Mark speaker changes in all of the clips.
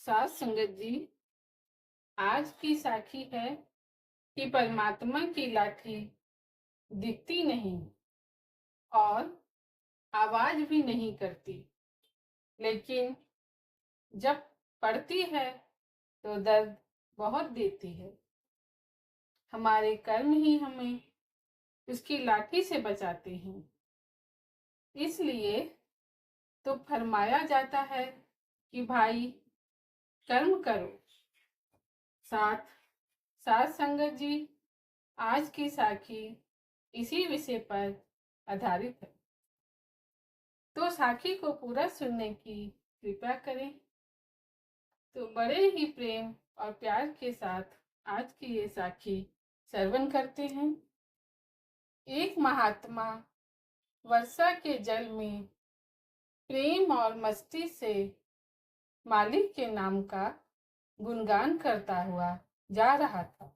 Speaker 1: साथ संगत जी, आज की साखी है कि परमात्मा की लाठी दिखती नहीं और आवाज भी नहीं करती, लेकिन जब पड़ती है तो दर्द बहुत देती है। हमारे कर्म ही हमें उसकी लाठी से बचाते हैं। इसलिए तो फरमाया जाता है कि भाई कर्म करो। साथ साथ संगत जी, आज की साखी इसी विषय पर आधारित है, तो साखी को पूरा सुनने की कृपया करें। तो बड़े ही प्रेम और प्यार के साथ आज की ये साखी श्रवण करते हैं। एक महात्मा वर्षा के जल में प्रेम और मस्ती से मालिक के नाम का गुणगान करता हुआ जा रहा था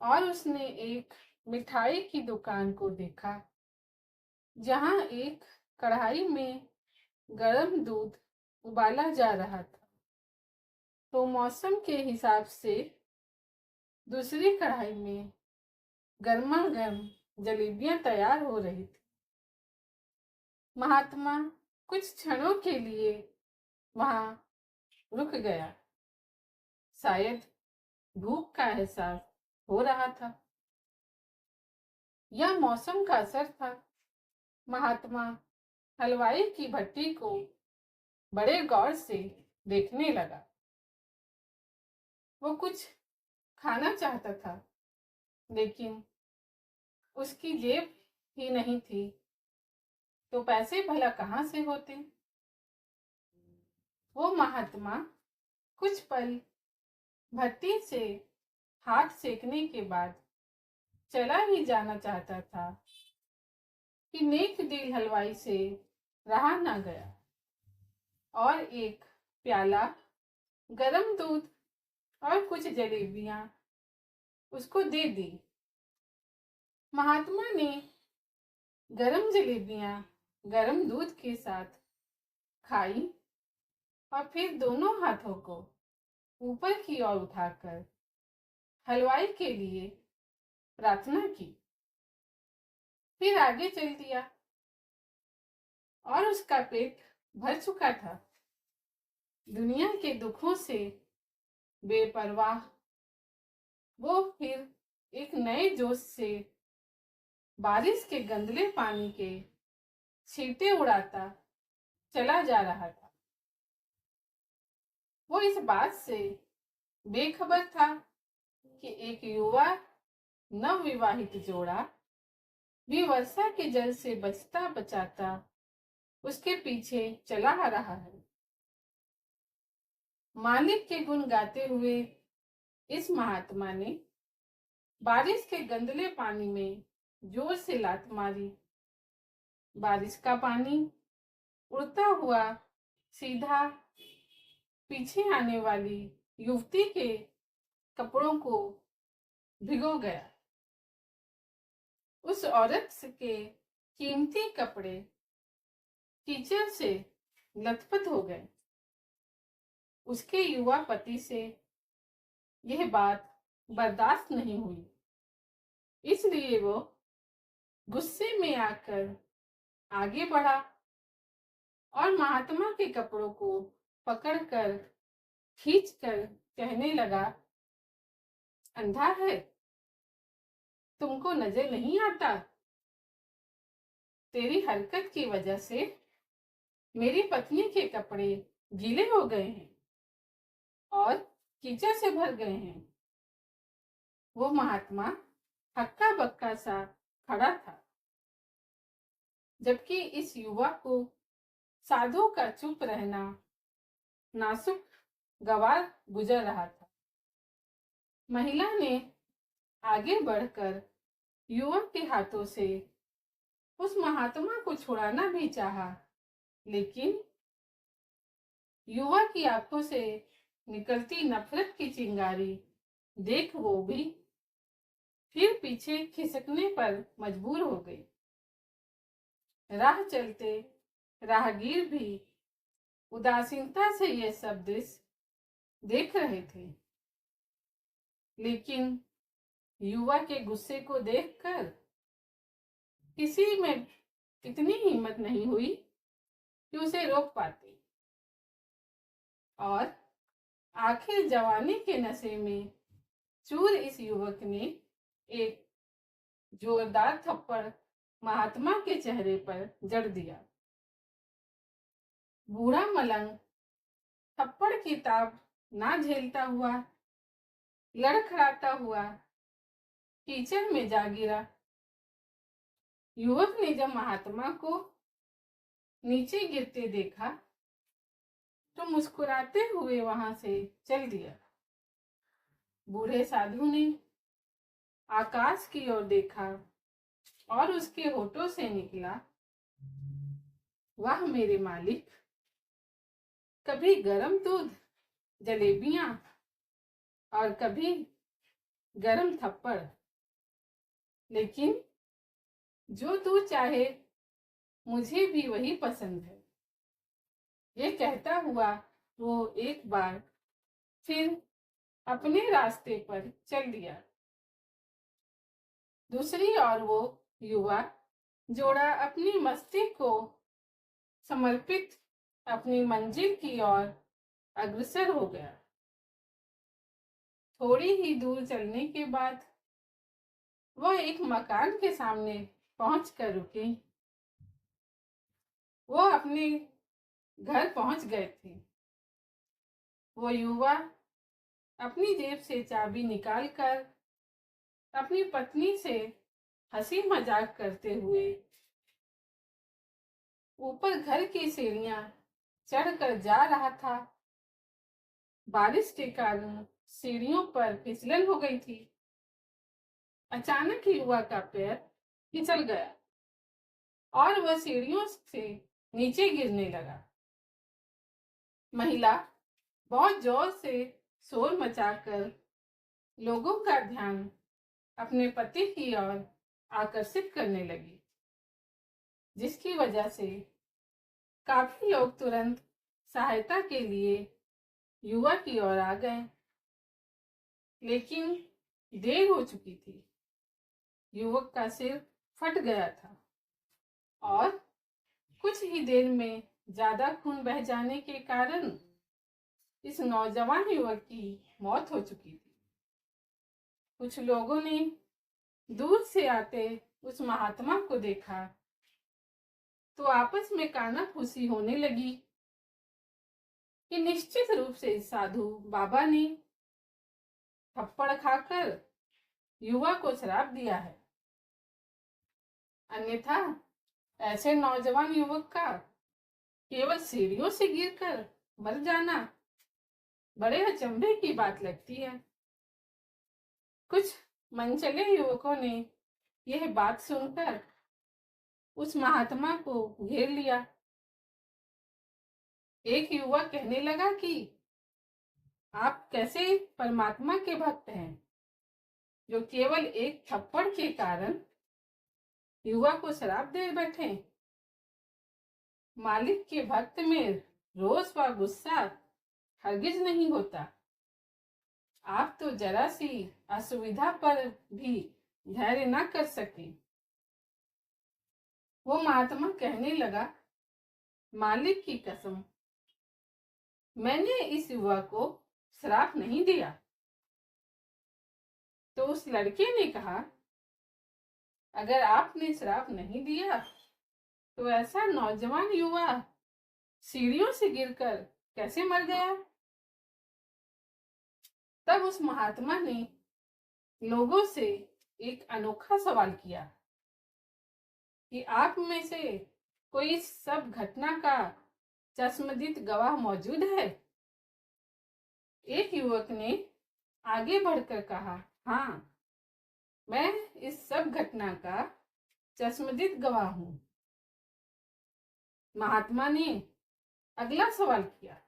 Speaker 1: और उसने एक मिठाई की दुकान को देखा, जहां एक कढ़ाई में गरम दूध उबाला जा रहा था। तो मौसम के हिसाब से दूसरी कढ़ाई में गर्मा गर्म जलेबियां तैयार हो रही थी। महात्मा कुछ क्षणों के लिए वहां रुक गया। शायद भूख का एहसास हो रहा था या मौसम का असर था। महात्मा हलवाई की भट्टी को बड़े गौर से देखने लगा। वो कुछ खाना चाहता था, लेकिन उसकी जेब ही नहीं थी, तो पैसे भला कहाँ से होते। वो महात्मा कुछ पल भट्टी से हाथ सेकने के बाद चला ही जाना चाहता था कि नेक दिल हलवाई से रहा ना गया और एक प्याला गरम दूध और कुछ जलेबियां उसको दे दी। महात्मा ने गरम जलेबियां गरम दूध के साथ खाई और फिर दोनों हाथों को ऊपर की ओर उठाकर हलवाई के लिए प्रार्थना की। फिर आगे चल दिया और उसका पेट भर चुका था। दुनिया के दुखों से बेपरवाह वो फिर एक नए जोश से बारिश के गंदले पानी के छींटे उड़ाता चला जा रहा था। वो इस बात से बेखबर था कि एक युवा नवविवाहित जोड़ा भी वर्षा के जल से बचता बचाता उसके पीछे चला आ रहा है। मालिक के गुण गाते हुए इस महात्मा ने बारिश के गंदले पानी में जोर से लात मारी। बारिश का पानी उड़ता हुआ सीधा पीछे आने वाली युवती के कपड़ों को भिगो गया। उस औरत के कीमती कपड़े कीचड़ से लथपथ हो गए। उसके युवा पति से यह बात बर्दाश्त नहीं हुई, इसलिए वो गुस्से में आकर आगे बढ़ा और महात्मा के कपड़ों को पकड़कर खींचकर कहने लगा, अंधा है, तुमको नजर नहीं आता? तेरी हरकत की वजह से मेरी पत्नी के कपड़े गीले हो गए हैं और कीचड़ से भर गए हैं। वो महात्मा हक्का बक्का सा खड़ा था, जबकि इस युवा को साधु का चुप रहना नासुक गवार गुजर रहा था। महिला ने आगे बढ़कर युवक के हाथों से उस महात्मा को छुड़ाना भी चाहा, लेकिन युवा की आंखों से निकलती नफरत की चिंगारी देख वो भी फिर पीछे खिसकने पर मजबूर हो गई। राह चलते राहगीर भी उदासीनता से ये सब दृश्य देख रहे थे, लेकिन युवा के गुस्से को देखकर किसी में इतनी हिम्मत नहीं हुई कि उसे रोक पाते। और आखिर जवानी के नशे में चूर इस युवक ने एक जोरदार थप्पड़ महात्मा के चेहरे पर जड़ दिया। बूढ़ा मलंग थप्पड़ की ताप ना झेलता हुआ लड़खड़ाता हुआ कीचड़ में जा गिरा। युवक ने जब महात्मा को नीचे गिरते देखा तो मुस्कुराते हुए वहां से चल दिया। बूढ़े साधु ने आकाश की ओर देखा और उसके होठों से निकला, वाह मेरे मालिक, कभी गरम दूध जलेबियां और कभी गरम थप्पड़, लेकिन जो तू चाहे मुझे भी वही पसंद है। ये कहता हुआ वो एक बार फिर अपने रास्ते पर चल दिया। दूसरी ओर वो युवा जोड़ा अपनी मस्ती को समर्पित अपनी मंजिल की ओर अग्रसर हो गया। थोड़ी ही दूर चलने के बाद वह एक मकान के सामने पहुंचकर रुके। वो अपने घर पहुंच गए थे। वो युवा अपनी जेब से चाबी निकालकर अपनी पत्नी से हंसी मजाक करते हुए ऊपर घर की सीढ़ियां चढ़कर जा रहा था। बारिश के कारण सीढ़ियों पर फिसलन हो गई थी। अचानक युवा का पैर फिसल गया और वह सीढ़ियों से नीचे गिरने लगा। महिला बहुत जोर से शोर मचाकर लोगों का ध्यान अपने पति की ओर आकर्षित करने लगी, जिसकी वजह से काफी लोग तुरंत सहायता के लिए युवा की ओर आ गए, लेकिन देर हो चुकी थी। युवक का सिर फट गया था और कुछ ही देर में ज्यादा खून बह जाने के कारण इस नौजवान युवक की मौत हो चुकी थी। कुछ लोगों ने दूर से आते उस महात्मा को देखा तो आपस में कानाफूसी होने लगी कि निश्चित रूप से साधु बाबा ने थप्पड़ खाकर युवा को श्राप दिया है, अन्यथा ऐसे नौजवान युवक का केवल सीढ़ियों से गिरकर मर जाना बड़े अचंभे की बात लगती है। कुछ मनचले युवकों ने यह बात सुनकर उस महात्मा को घेर लिया। एक युवक कहने लगा कि आप कैसे परमात्मा के भक्त हैं जो केवल एक थप्पड़ के कारण युवा को श्राप दे बैठे। मालिक के भक्त में रोष व गुस्सा हरगिज नहीं होता। आप तो जरा सी असुविधा पर भी धैर्य न कर सके। वो महात्मा कहने लगा, मालिक की कसम, मैंने इस युवा को श्राप नहीं दिया। तो उस लड़के ने कहा, अगर आपने श्राप नहीं दिया तो ऐसा नौजवान युवा सीढ़ियों से गिरकर कैसे मर गया? तब उस महात्मा ने लोगों से एक अनोखा सवाल किया कि आप में से कोई सब घटना का चश्मदीद गवाह मौजूद है? एक युवक ने आगे बढ़कर कहा, हाँ, मैं इस सब घटना का चश्मदीद गवाह हूं। महात्मा ने अगला सवाल किया,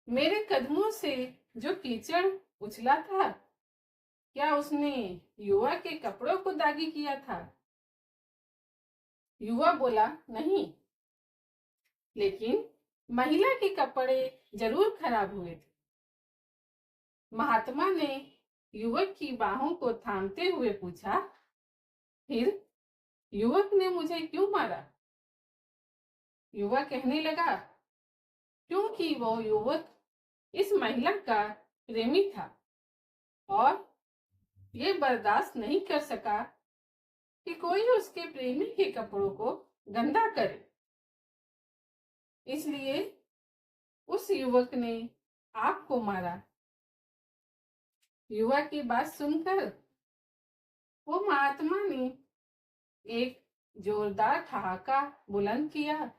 Speaker 1: मेरे कदमों से जो कीचड़ उछला था, क्या उसने युवा के कपड़ों को दागी किया था? युवा बोला, नहीं, लेकिन महिला के कपड़े जरूर खराब हुए थे। महात्मा ने युवक की बाहों को थामते हुए पूछा, फिर युवक ने मुझे क्यों मारा? युवक कहने लगा, क्योंकि वो युवक इस महिला का प्रेमी था और ये बर्दाश्त नहीं कर सका कि कोई उसके प्रेमी के कपड़ों को गंदा करे। इसलिए उस युवक ने आपको मारा। युवक की बात सुनकर वो महात्मा ने एक जोरदार ठहाका बुलंद किया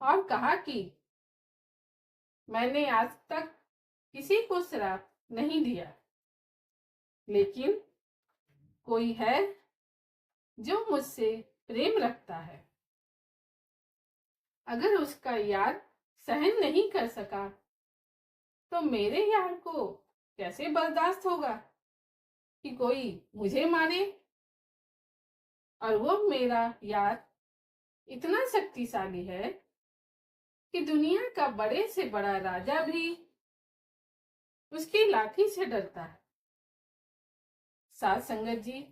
Speaker 1: और कहा कि मैंने आज तक किसी को श्राप नहीं दिया, लेकिन कोई है जो मुझसे प्रेम रखता है। अगर उसका यार सहन नहीं कर सका तो मेरे यार को कैसे बर्दाश्त होगा कि कोई मुझे मारे? और वो मेरा यार इतना शक्तिशाली है कि दुनिया का बड़े से बड़ा राजा भी उसकी लाठी से डरता है। साथ संगत जी,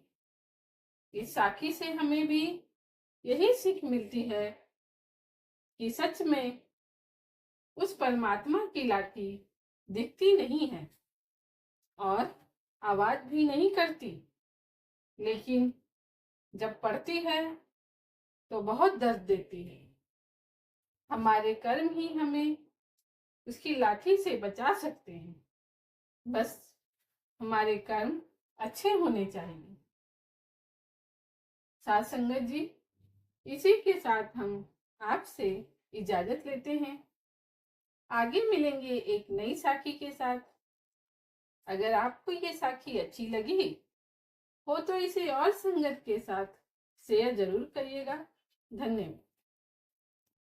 Speaker 1: इस साखी से हमें भी यही सीख मिलती है कि सच में उस परमात्मा की लाठी दिखती नहीं है और आवाज भी नहीं करती, लेकिन जब पड़ती है तो बहुत दर्द देती है। हमारे कर्म ही हमें उसकी लाठी से बचा सकते हैं। बस हमारे कर्म अच्छे होने चाहिए। साथ संगत जी, इसी के साथ हम आपसे इजाजत लेते हैं। आगे मिलेंगे एक नई साखी के साथ। अगर आपको ये साखी अच्छी लगी हो तो इसे और संगत के साथ शेयर जरूर करिएगा। धन्यवाद।